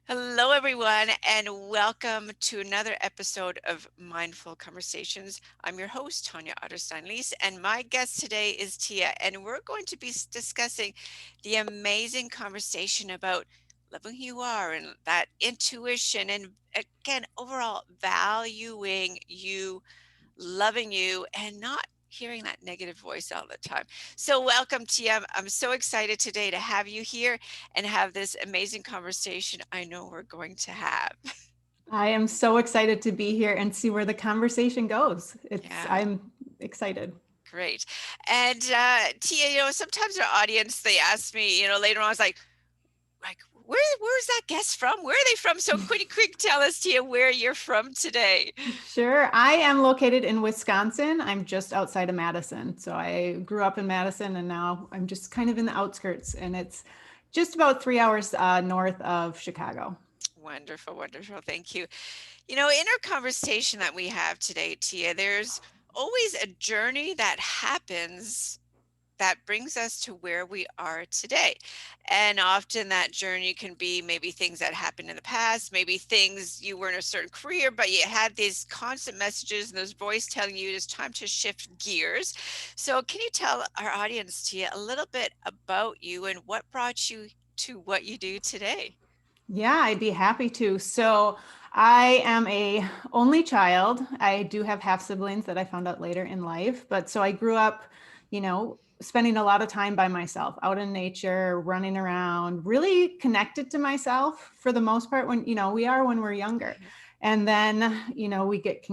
Hello, everyone, and welcome to another episode of Mindful Conversations. I'm your host, Tanya Otterstein-Liehs, and my guest today is Tia, and we're going to be discussing the amazing conversation about loving who you are and that intuition, and again, overall valuing you, loving you, and not hearing that negative voice all the time. So welcome, Tia. I'm so excited today to have you here and have this amazing conversation I know we're going to have. I am so excited to be here and see where the conversation goes. Yeah, I'm excited. great. And Tia, sometimes our audience, they ask me, later on, I was like, where's that guest from? Where are they from? So quick, tell us, Tia, where you're from today. Sure. I am located in Wisconsin. I'm just outside of Madison. So I grew up in Madison and now I'm just kind of in the outskirts, and it's just about 3 hours north of Chicago. Wonderful, wonderful. Thank you. In our conversation that we have today, Tia, there's always a journey that happens that brings us to where we are today. And often that journey can be maybe things that happened in the past, maybe things you were in a certain career, but you had these constant messages and those voice telling you it's time to shift gears. So, can you tell our audience, Tia, a little bit about you and what brought you to what you do today? Yeah, I'd be happy to. So I am a only child. I do have half siblings that I found out later in life, but so I grew up, spending a lot of time by myself, out in nature, running around, really connected to myself for the most part when we're younger. And then, we get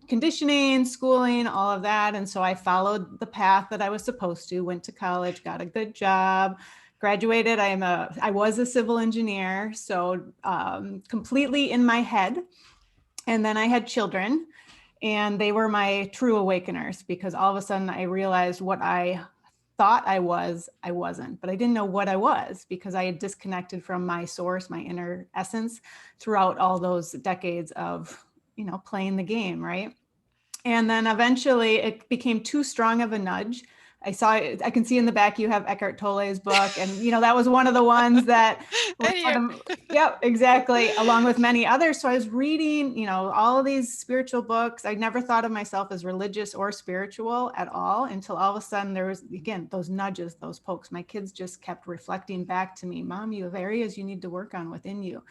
conditioning, schooling, all of that. And so I followed the path that I was supposed to, went to college, got a good job, graduated. I was a civil engineer, so completely in my head. And then I had children, and they were my true awakeners, because all of a sudden I realized what I thought I wasn't, but I didn't know what I was, because I had disconnected from my source, my inner essence, throughout all those decades of playing the game, right? And then eventually it became too strong of a nudge. I can see in the back you have Eckhart Tolle's book. And, that was one of the ones that was And one you're of, yep, exactly, along with many others. So I was reading, all of these spiritual books. I never thought of myself as religious or spiritual at all, until all of a sudden there was, again, those nudges, those pokes. My kids just kept reflecting back to me, Mom, you have areas you need to work on within you.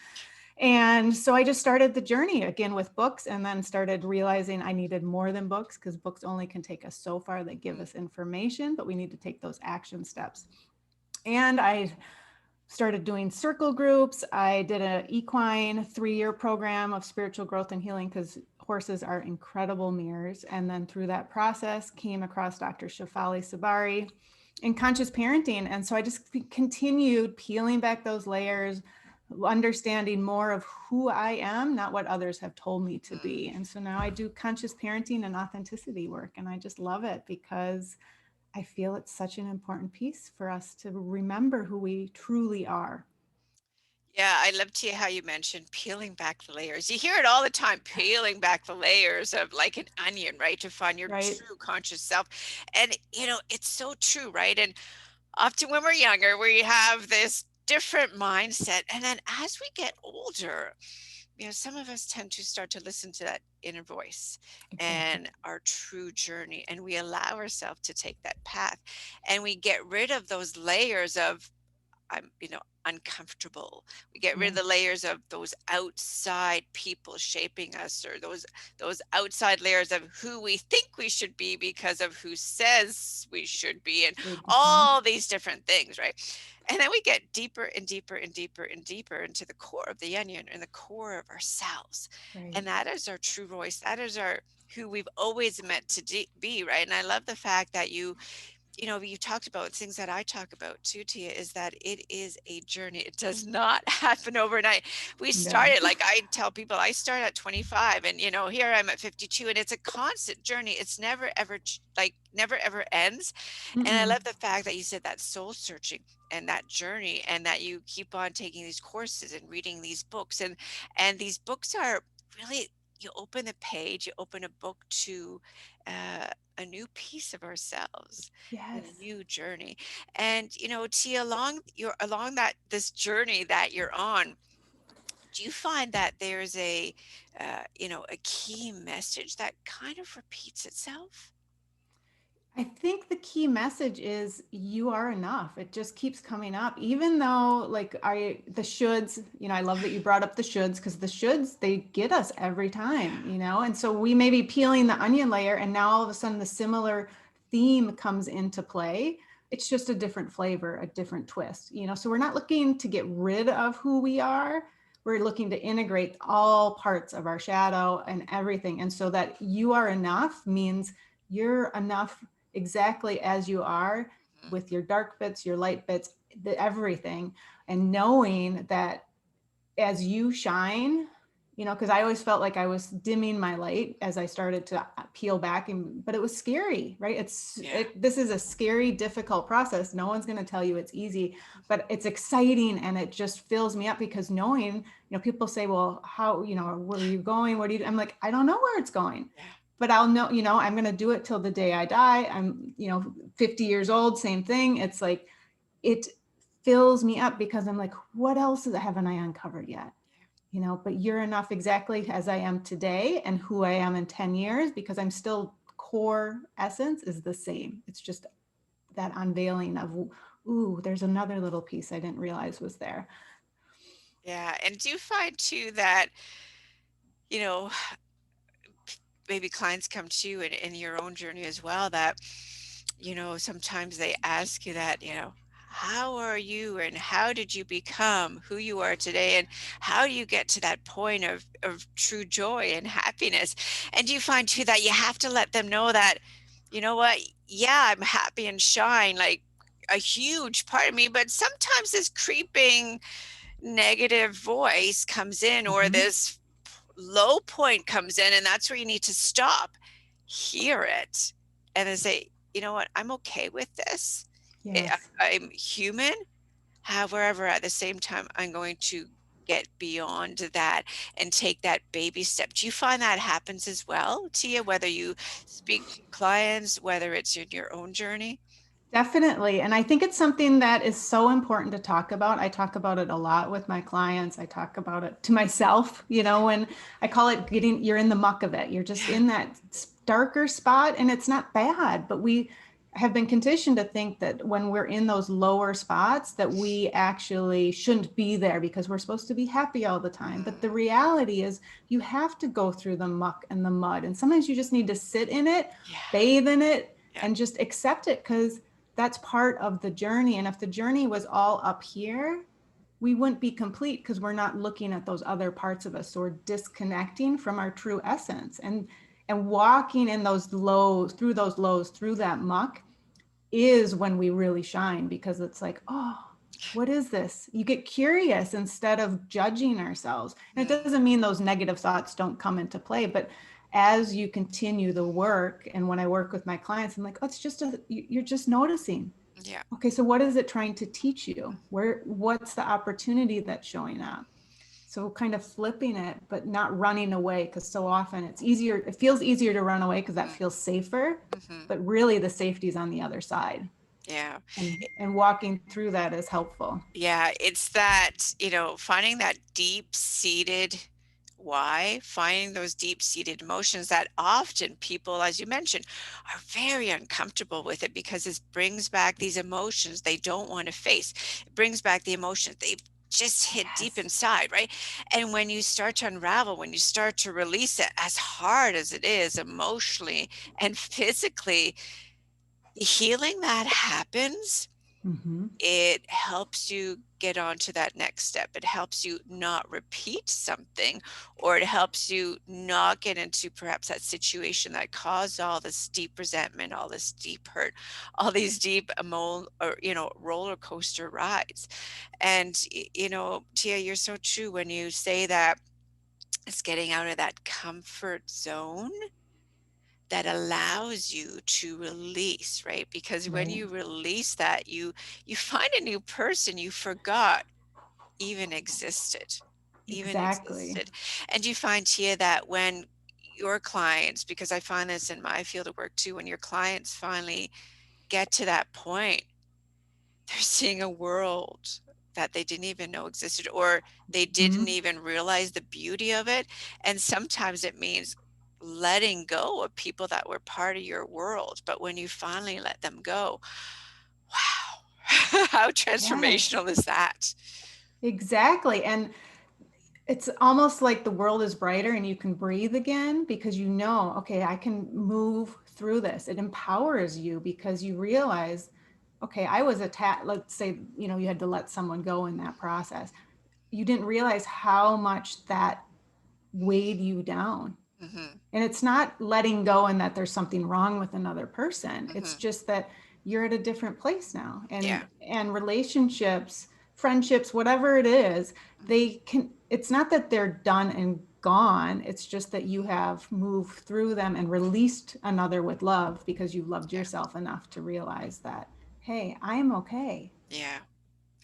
And so I just started the journey again with books, and then started realizing I needed more than books, because books only can take us so far. They give us information, but we need to take those action steps. And I started doing circle groups. I did an equine 3-year program of spiritual growth and healing, because horses are incredible mirrors. And then through that process came across Dr. Shafali Sabari and conscious parenting. And so I just continued peeling back those layers, understanding more of who I am, not what others have told me to be. And so now I do conscious parenting and authenticity work, and I just love it, because I feel it's such an important piece for us to remember who we truly are. Yeah, I love to how you mentioned peeling back the layers. You hear it all the time, peeling back the layers of like an onion, right? To find your Right? true conscious self. And, it's so true, right? And often when we're younger, we have this different mindset. And then as we get older, some of us tend to start to listen to that inner voice Exactly. and our true journey. And we allow ourselves to take that path. And we get rid of those layers of I'm, uncomfortable. We get rid of Yeah. the layers of those outside people shaping us, or those outside layers of who we think we should be because of who says we should be, and Mhm. all these different things, right? And then we get deeper and deeper and deeper and deeper into the core of the onion and the core of ourselves. Right. And that is our true voice. That is our who we've always meant to be, right? And I love the fact that you talked about things that I talk about too, Tia, is that it is a journey. It does not happen overnight. We No. started, like I tell people, I started at 25, and here I'm at 52, and it's a constant journey. It's never ever never ever ends. And I Mm-mm. love the fact that you said that soul searching and that journey, and that you keep on taking these courses and reading these books, and these books are really, you open the page, you open a book to uh, a new piece of ourselves, a Yes. new journey. And Tia, along that this journey that you're on, Do you find that there's a key message that kind of repeats itself? I think the key message is you are enough. It just keeps coming up, even though the shoulds, I love that you brought up the shoulds because the shoulds, they get us every Yeah. time. And so we may be peeling the onion layer and now all of a sudden the similar theme comes into play. It's just a different flavor, a different twist. So we're not looking to get rid of who we are. We're looking to integrate all parts of our shadow and everything. And so that you are enough means you're enough exactly as you are Mhm. with your dark bits, your light bits, everything. And knowing that as you shine, because I always felt like I was dimming my light as I started to peel back, but it was scary, right? Yeah. This is a scary, difficult process. No one's going to tell you it's easy, but it's exciting and it just fills me up because knowing, people say, well, how, where are you going? What do you do? I'm like, I don't know where it's going, Yeah. but I'll know, I'm going to do it till the day I die. I'm, 50 years old, same thing. It's like, it fills me up because I'm like, what else haven't I uncovered yet? But you're enough exactly as I am today and who I am in 10 years because I'm still core essence is the same. It's just that unveiling of, ooh, there's another little piece I didn't realize was there. Yeah. And do you find too that, you know, maybe clients come to you in your own journey as well that, sometimes they ask you that, how are you and how did you become who you are today? And how do you get to that point of true joy and happiness? And do you find too that you have to let them know that, you know what? Yeah, I'm happy and shine like a huge part of me, but sometimes this creeping negative voice comes in or Mm-hmm. this low point comes in, and that's where you need to stop, hear it, and then say, you know what, I'm okay with this. Yes. I'm human. However, at the same time, I'm going to get beyond that and take that baby step. Do you find that happens as well, Tia, whether you speak to clients, whether it's in your own journey? Definitely. And I think it's something that is so important to talk about. I talk about it a lot with my clients. I talk about it to myself, when I call it you're in the muck of it. You're just Yeah. in that darker spot and it's not bad, but we have been conditioned to think that when we're in those lower spots that we actually shouldn't be there because we're supposed to be happy all the time. But the Mm, reality is you have to go through the muck and the mud. And sometimes you just need to sit in it, yeah. bathe in it, Yeah. and just accept it because that's part of the journey. And if the journey was all up here, we wouldn't be complete because we're not looking at those other parts of us. So we're disconnecting from our true essence and walking in those lows, through that muck is when we really shine because it's like, oh, what is this? You get curious instead of judging ourselves. And it Mm, doesn't mean those negative thoughts don't come into play, but as you continue the work, and when I work with my clients, I'm like, oh, you're just noticing. yeah. Okay, so what is it trying to teach you? What's the opportunity that's showing up? So kind of flipping it, but not running away because so often it feels easier to run away because that Mm, feels safer, hmm. but really the safety is on the other side. Yeah. And walking through that is helpful. Yeah, it's that, finding that deep seated why, finding those deep seated emotions that often people, as you mentioned, are very uncomfortable with it because it brings back these emotions they don't want to face. It brings back the emotions they've just hid deep Yes. inside, right? And when you start to unravel, when you start to release it, as hard as it is emotionally and physically, healing that happens, Mm-hmm. it helps you get on to that next step. It helps you not repeat something, or it helps you not get into perhaps that situation that caused all this deep resentment, all this deep hurt, all these deep roller coaster rides. And Tia, you're so true when you say that it's getting out of that comfort zone that allows you to release, right? Because when Right. you release that, you find a new person you forgot even existed, even Exactly. existed. And you find, Tia, that when your clients, because I find this in my field of work too, when your clients finally get to that point, they're seeing a world. that they didn't even know existed, or they didn't Mhm. even realize the beauty of it. And sometimes it means letting go of people that were part of your world. But when you finally let them go, wow, how Yes, transformational is that? exactly. And it's almost like the world is brighter and you can breathe again because you know, okay, I can move through this. It empowers you because you realize, okay, I was attacked. Let's say, you had to let someone go in that process. You didn't realize how much that weighed you down. Hmm. And it's not letting go and that there's something wrong with another person. It's Hmm. just that you're at a different place now. Yeah. And relationships, friendships, whatever it is, Hmm. they can it's not that they're done and gone. It's just that you have moved through them and released another with love because you loved Yeah. yourself enough to realize that, hey, I am okay. Yeah.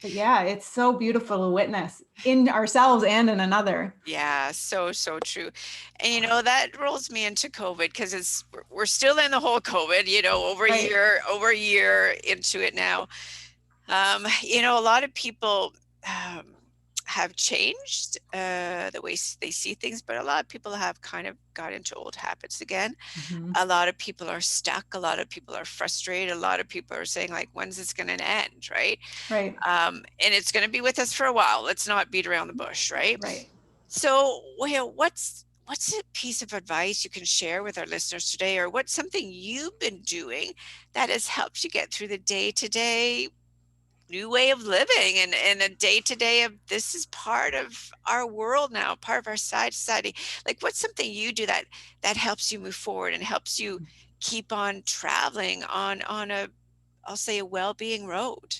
But yeah, it's so beautiful to witness in ourselves and in another. Yeah, so so true. And that rolls me into COVID, because we're still in the whole COVID, Right. over a year into it now. A lot of people um, have changed the way they see things, but a lot of people have kind of got into old habits again. Mm-hmm. A lot of people are stuck. A lot of people are frustrated. A lot of people are saying, like, when's this going to end, right? Right. And it's going to be with us for a while. Let's not beat around the bush, right? Right. So, well, what's a piece of advice you can share with our listeners today, or what's something you've been doing that has helped you get through the day to day new way of living, and a day to day of this is part of our world now, part of our society. Like, what's something you do that helps you move forward and helps you keep on traveling on a, I'll say, a well-being road?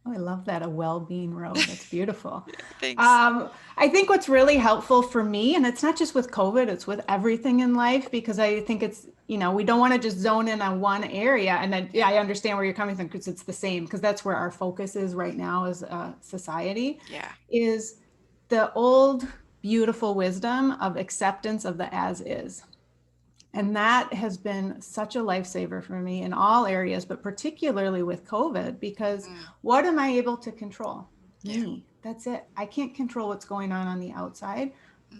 Oh, I love that. A well-being road. That's beautiful. Yeah, thanks. I think what's really helpful for me, and it's not just with COVID, it's with everything in life, because I think we don't want to just zone in on one area. And then, Yeah. yeah, I understand where you're coming from because it's the same, because that's where our focus is right now as a society, Yeah. is the old, beautiful wisdom of acceptance of the as is. And that has been such a lifesaver for me in all areas, but particularly with COVID, because Mm, what am I able to control? yeah. Me. That's it. I can't control what's going on the outside,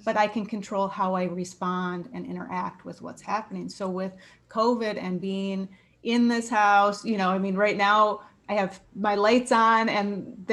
but Hmm. I can control how I respond and interact with what's happening. So with COVID and being in this house, I mean, right now I have my lights on and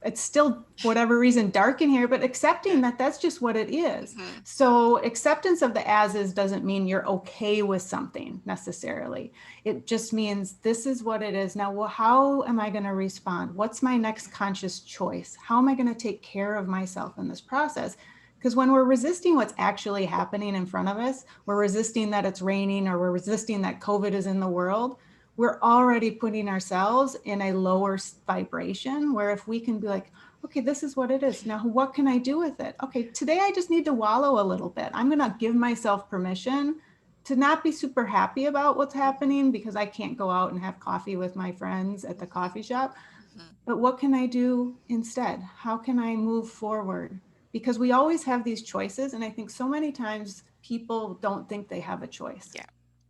it's still, for whatever reason, dark in here, but Yeah. accepting that that's just what it is. Hmm. So acceptance of the as is doesn't mean you're okay with something necessarily. It just means this is what it is. Now, well, how am I going to respond? What's my next conscious choice? How am I going to take care of myself in this process? Because when we're resisting what's actually happening in front of us, we're resisting that it's raining or we're resisting that COVID is in the world. We're already putting ourselves in a lower vibration where if we can be like, okay, this is what it is. Now, what can I do with it? Okay, today I just need to wallow a little bit. I'm going to give myself permission to not be super happy about what's happening because I can't go out and have coffee with my friends at the coffee shop. Hmm. But what can I do instead? How can I move forward? Because we always have these choices. And I think so many times people don't think they have a choice, Yeah.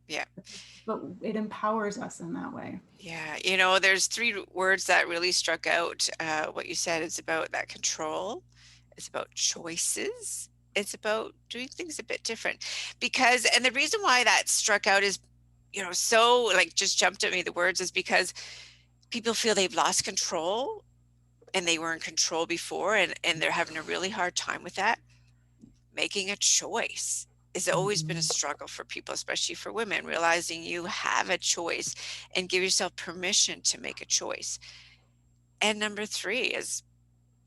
Yeah. but it empowers us in that way. Yeah. There's three words that really struck out. What you said is about that control. It's about choices. It's about doing things a bit different. And the reason why that struck out is, so like just jumped at me, the words, is because people feel they've lost control, and they were in control before, and they're having a really hard time with that. Making a choice has always been a Mhm. struggle for people, especially for women, realizing you have a choice and give yourself permission to make a choice. And number three is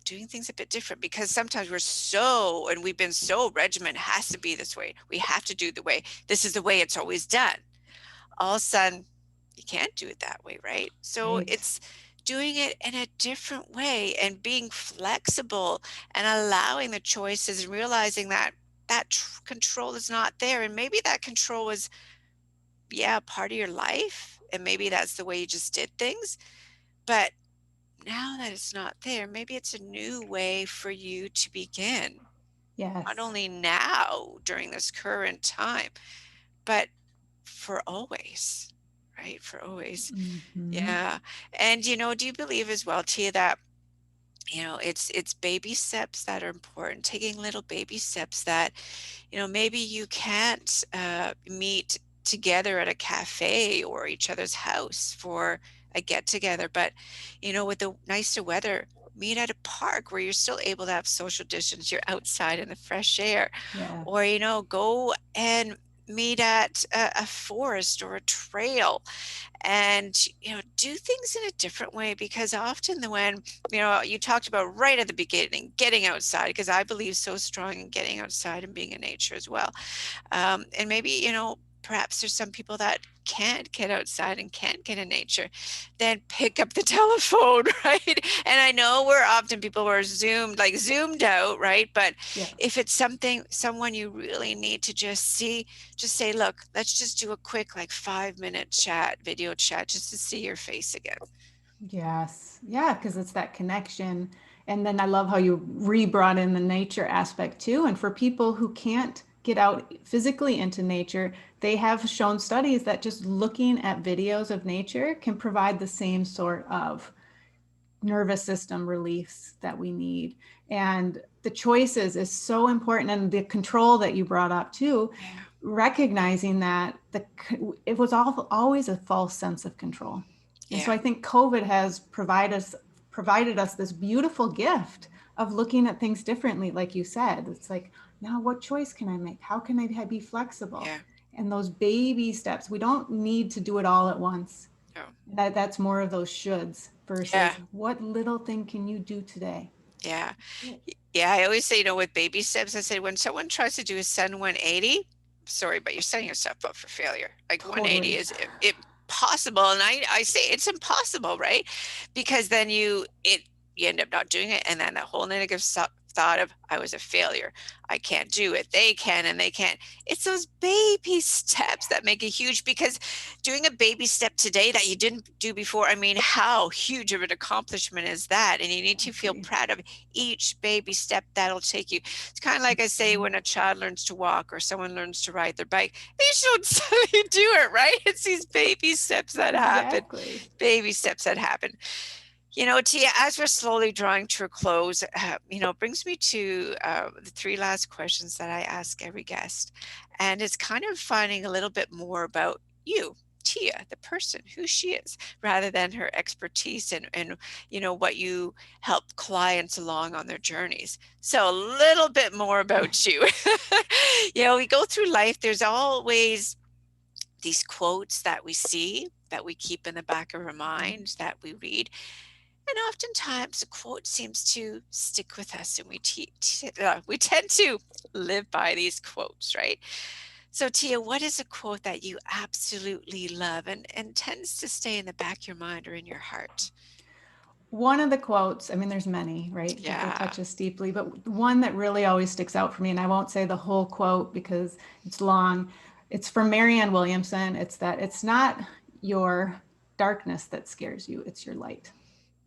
doing things a bit different, because sometimes and we've been so regimented, has to be this way. We have to do the way, this is the way it's always done. All of a sudden, you can't do it that way, right? So Right. it's doing it in a different way and being flexible and allowing the choices and realizing that control is not there. And maybe that control was, yeah, part of your life. And maybe that's the way you just did things. But now that it's not there, maybe it's a new way for you to begin, not Yes. only now during this current time, but for always, right? For always. Mhm. Yeah. And do you believe as well, Tia, that it's baby steps that are important, taking little baby steps that, maybe you can't meet together at a cafe or each other's house for a get together, but with the nicer weather, meet at a park where you're still able to have social distance, you're outside in the fresh air, Yeah. or go and meet at a forest or a trail, and do things in a different way, because often when you talked about right at the beginning, getting outside, because I believe so strong in getting outside and being in nature as well. And maybe perhaps there's some people that can't get outside and can't get in nature, then pick up the telephone, right? And I know we're often people who are zoomed out, right? But Yeah. if it's someone you really need to just see, just say, look, let's just do a quick, like, 5-minute chat, video chat, just to see your face again. Yes. Yeah, because it's that connection. And then I love how you re-brought in the nature aspect too. And for people who can't get out physically into nature, they have shown studies that just looking at videos of nature can provide the same sort of nervous system reliefs that we need. And the choices is so important. And the control that you brought up too, Yeah. recognizing that it was always a false sense of control. And so Yeah. I think COVID has provided us this beautiful gift of looking at things differently. Like you said, it's like, now what choice can I make? How can I be flexible? Yeah. And those baby steps, we don't need to do it all at once. Oh, That's more of those shoulds yeah. versus what little thing can you do today? Yeah. That's it. Yeah, I always say, with baby steps, I say when someone tries to do a sudden 180, sorry, but you're setting yourself up for failure. Like, 180 Totally. is impossible. And I say it's impossible, right? Because then you end up not doing it. And then that whole negative thought of, I was a failure. I can't do it. They can and they can't. It's those baby steps that make a huge, because doing a baby step today that you didn't do before, I mean, how huge of an accomplishment is that? And you need I to feel agree. proud of each baby step that'll take you. It's kind of like I say, when a child learns to walk or someone learns to ride their bike, they should suddenly do it, right? It's these baby steps that happen, Exactly. baby steps that happen. Tia, as we're slowly drawing to a close, brings me to the three last questions that I ask every guest. And it's kind of finding a little bit more about you, Tia, the person, who she is, rather than her expertise and what you help clients along on their journeys. So a little bit more about you. We go through life, there's always these quotes that we see, that we keep in the back of our mind, that we read, and oftentimes a quote seems to stick with us, and we tend to live by these quotes, right? So, Tia, what is a quote that you absolutely love and tends to stay in the back of your mind or in your heart? One of the quotes, I mean, there's many, right, that they Yeah. touch us deeply, but one that really always sticks out for me, and I won't say the whole quote because it's long. It's from Marianne Williamson. It's that it's not your darkness that scares you, it's your light.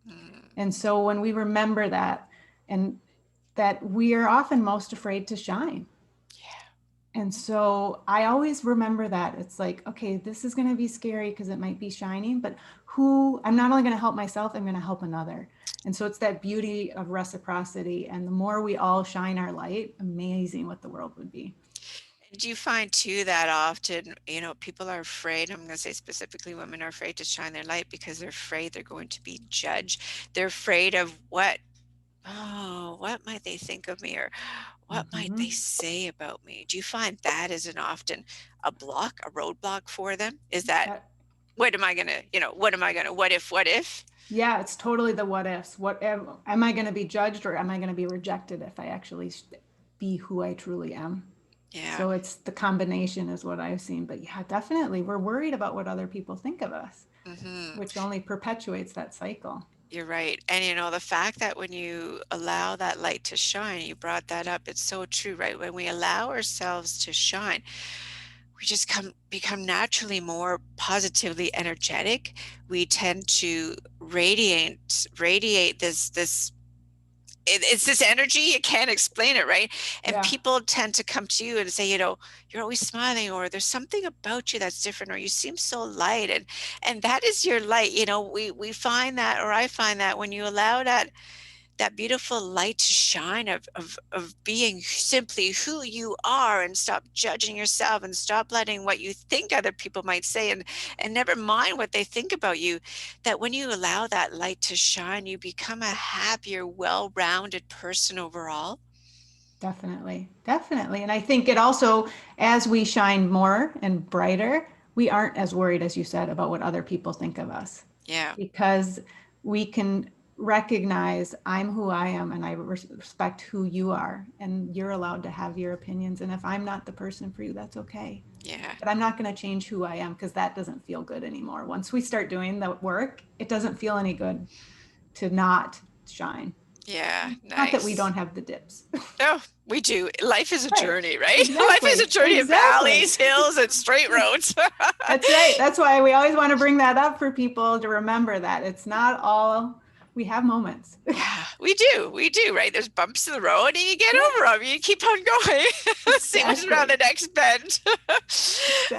Mm, And so when we remember that, and that we are often most afraid to shine. yeah. And so I always remember that. It's like, okay, this is going to be scary because it might be shining, but I'm not only going to help myself, I'm going to help another. And so it's that beauty of reciprocity. And the more we all shine our light, amazing what the world would be. Do you find too that often, people are afraid, I'm going to say specifically women are afraid to shine their light because they're afraid they're going to be judged. They're afraid of what might they think of me, or what might they Mm-hmm. say about me? Do you find that is an often a roadblock for them? Is that, That, what if? yeah, it's totally the what ifs. Am I going to be judged or am I going to be rejected if I actually be who I truly am? Yeah. So it's the combination is what I've seen. But yeah, definitely we're worried about what other people think of us, Hmm. which only perpetuates that cycle. You're right. And the fact that when you allow that light to shine, you brought that up, it's so true, right? When we allow ourselves to shine, we just become naturally more positively energetic. We tend to radiate it's this energy, you can't explain it, right? And Yeah. people tend to come to you and say, you're always smiling, or there's something about you that's different, or you seem so light, and that is your light. We find that, or I find that when you allow that beautiful light to shine of being simply who you are, and stop judging yourself, and stop letting what you think other people might say, and never mind what they think about you. That when you allow that light to shine, you become a happier, well-rounded person overall. Definitely. Definitely. And I think it also, as we shine more and brighter, we aren't as worried, as you said, about what other people think of us Yeah, because we can recognize I'm who I am and I respect who you are. And you're allowed to have your opinions. And if I'm not the person for you, that's okay. yeah, But I'm not going to change who I am because that doesn't feel good anymore. Once we start doing the work, it doesn't feel any good to not shine. yeah, Not that we nice. don't have the dips. Oh, we do. Life is a Right. journey, right? Life is a Exactly. journey of Exactly. valleys, hills, and straight roads. That's right. That's why we always want to bring that up for people to remember that it's not all, we have moments. Yeah, we do. We do, right? There's bumps in the road and you get Yeah, over them. You keep on going. See what's around the exactly. next bend.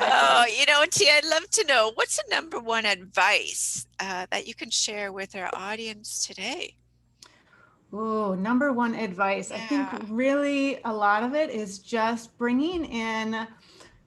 Oh, Exactly. Tia, I'd love to know what's the number one advice that you can share with our audience today? Oh, number one advice. I think Yeah, really a lot of it is just bringing in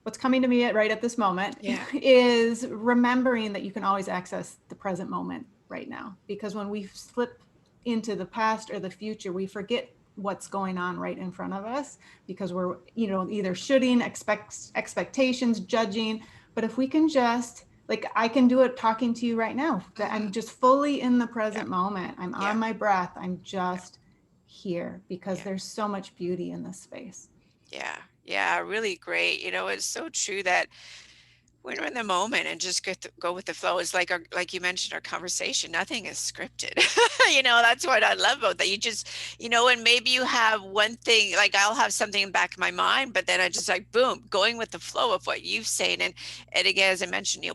what's coming to me right at this moment yeah, is remembering that you can always access the present moment right now. Because when we slip into the past or the future, we forget what's going on right in front of us because we're, either shooting expectations, judging. But if we can just, like, I can do it talking to you right now, that hmm, I'm just fully in the yeah, present moment. I'm yeah, on my breath. I'm yeah, just here because yeah. there's so much beauty in this space. Yeah, yeah, really great. It's so true that when we're in the moment and just go with the flow, it's like like you mentioned, our conversation, nothing is scripted. That's what I love about that. You just, and maybe you have one thing, like I'll have something in the back of my mind, but then I just like, boom, going with the flow of what you've saying. And again, as I mentioned,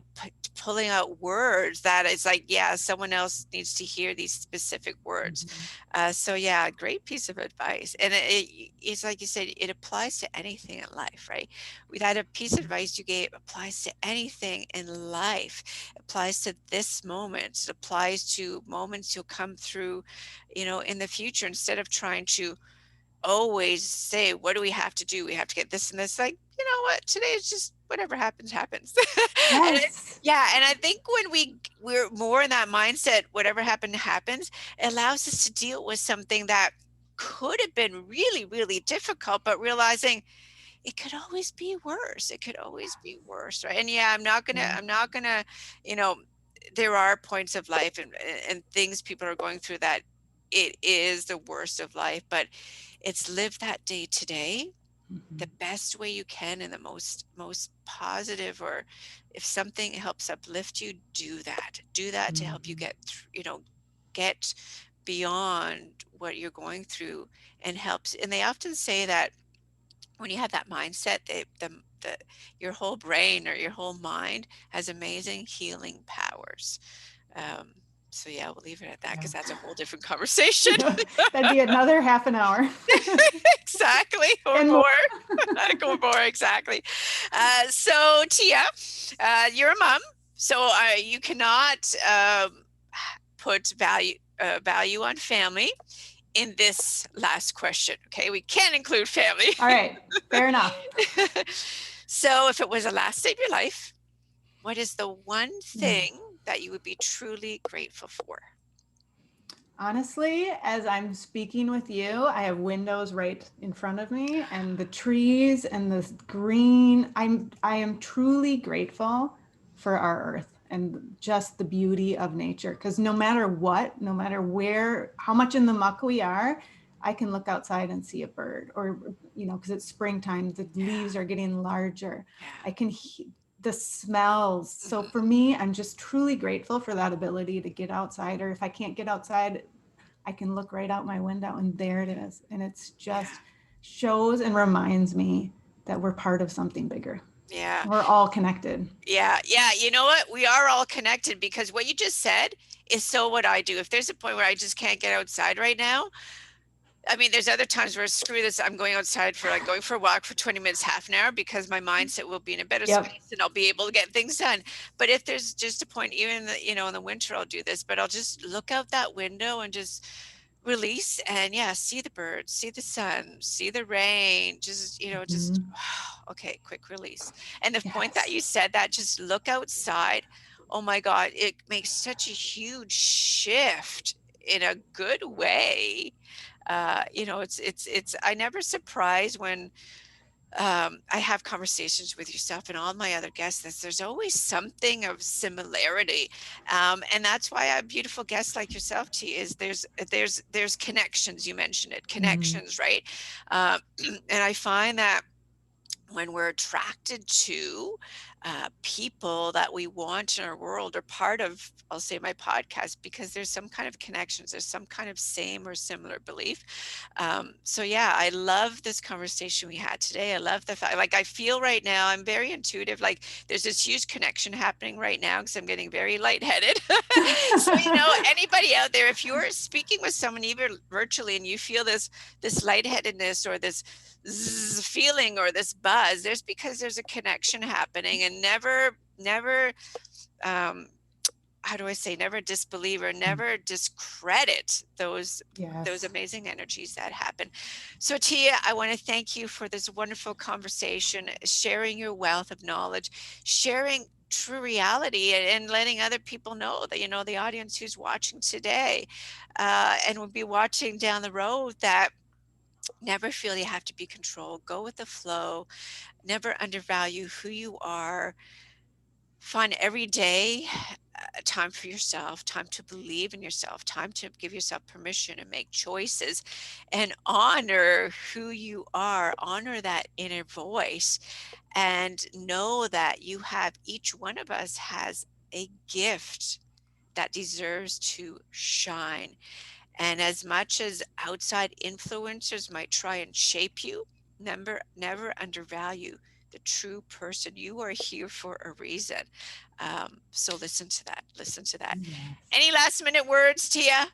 pulling out words that it's like, yeah, someone else needs to hear these specific words. Mhm. So yeah, great piece of advice. And it's like you said, it applies to anything in life, right? That a piece of advice you gave applies to anything in life. It applies to this moment. It applies to moments you'll come through, in the future. Instead of trying to always say, what do we have to do? We have to get this and this. Like, you know what? Today is just whatever happens, happens. and Yes. yeah, and I think when we're more in that mindset, whatever happened happens, it allows us to deal with something that could have been really, really difficult, but realizing it could always be worse. It could always be worse, right? And yeah, Yeah. I'm not gonna, you know, there are points of life and things people are going through that it is the worst of life, but it's live that day today Mhm. the best way you can in the most positive, or if something helps uplift you, do that to help you Mhm. get through, get beyond what you're going through, and helps. And they often say that when you have that mindset, the your whole brain or your whole mind has amazing healing powers. Um, so yeah, we'll leave it at that Yeah. because that's a whole different conversation. That'd be another half an hour Exactly, or and more. more. Or more, exactly. So Tia, you're a mom, so you cannot put value on family in this last question. Okay, we can't include family. All right. Fair enough. So if it was the last day of your life, what is the one Mm. thing that you would be truly grateful for? Honestly, as I'm speaking with you, I have windows right in front of me and the trees and the green. I am truly grateful for our earth and just the beauty of nature because no matter what, no matter where, how much in the muck we are, I can look outside and see a bird or because it's springtime, the Yeah, leaves are getting larger. yeah. I can the smells. So Hmm. for me, I'm just truly grateful for that ability to get outside, or if I can't get outside, I can look right out my window and there it is. And it's Yeah, just shows and reminds me that we're part of something bigger. yeah. We're all connected. Yeah, yeah. You know what? We are all connected because what you just said is so what I do. If there's a point where I just can't get outside right now, I mean, there's other times where screw this, I'm going outside for like going for a walk for 20 minutes, half an hour, because my mindset will be in a better Yep. space and I'll be able to get things done. But if there's just a point, even in the winter, I'll do this, but I'll just look out that window and just release and yeah, see the birds, see the sun, see the rain, just, just Mhm. okay, quick release. And the point that Yes. you said that just look outside, oh my God, it makes such a huge shift in a good way. It's I never surprise when I have conversations with yourself and all my other guests that there's always something of similarity, and that's why a beautiful guest like yourself, T, is there's connections. You mentioned it, Mm. connections, right? Um, and I find that when we're attracted to people that we want in our world or part of, I'll say my podcast, because there's some kind of connections, there's some kind of same or similar belief. So yeah, I love this conversation we had today. I love the fact, like I feel right now, I'm very intuitive, like there's this huge connection happening right now because I'm getting very lightheaded. So, anybody out there, if you're speaking with someone even virtually and you feel this lightheadedness or this feeling or this buzz, there's because there's a connection happening, and never um how do I say, never disbelieve or never discredit those Yes. amazing energies that happen. So Tia, I want to thank you for this wonderful conversation, sharing your wealth of knowledge, sharing true reality, and letting other people know that, the audience who's watching today and will be watching down the road, that never feel you have to be controlled. Go with the flow. Never undervalue who you are. Find every day time for yourself, time to believe in yourself, time to give yourself permission and make choices, and honor who you are, honor that inner voice, and know that each one of us has a gift that deserves to shine. And as much as outside influencers might try and shape you, never undervalue the true person. You are here for a reason. So listen to that. Listen to that. Yes. Any last minute words, Tia?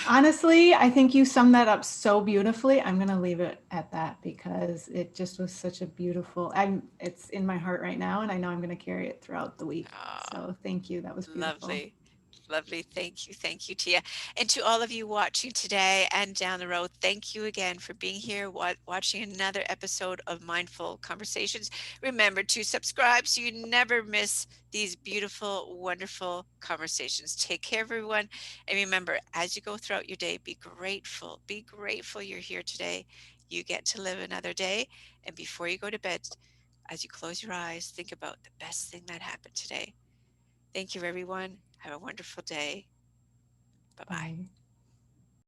Honestly, I think you summed that up so beautifully. I'm going to leave it at that because it just was such a beautiful, it's in my heart right now, and I know I'm going to carry it throughout the week. Ah, So thank you. That was beautiful. lovely. Lovely. Thank you. Thank you, Tia. And to all of you watching today and down the road, thank you again for being here, watching another episode of Mindful Conversations. Remember to subscribe so you never miss these beautiful, wonderful conversations. Take care, everyone. And remember, as you go throughout your day, be grateful. Be grateful you're here today. You get to live another day. And before you go to bed, as you close your eyes, think about the best thing that happened today. Thank you, everyone. Have a wonderful day. Bye bye. Bye.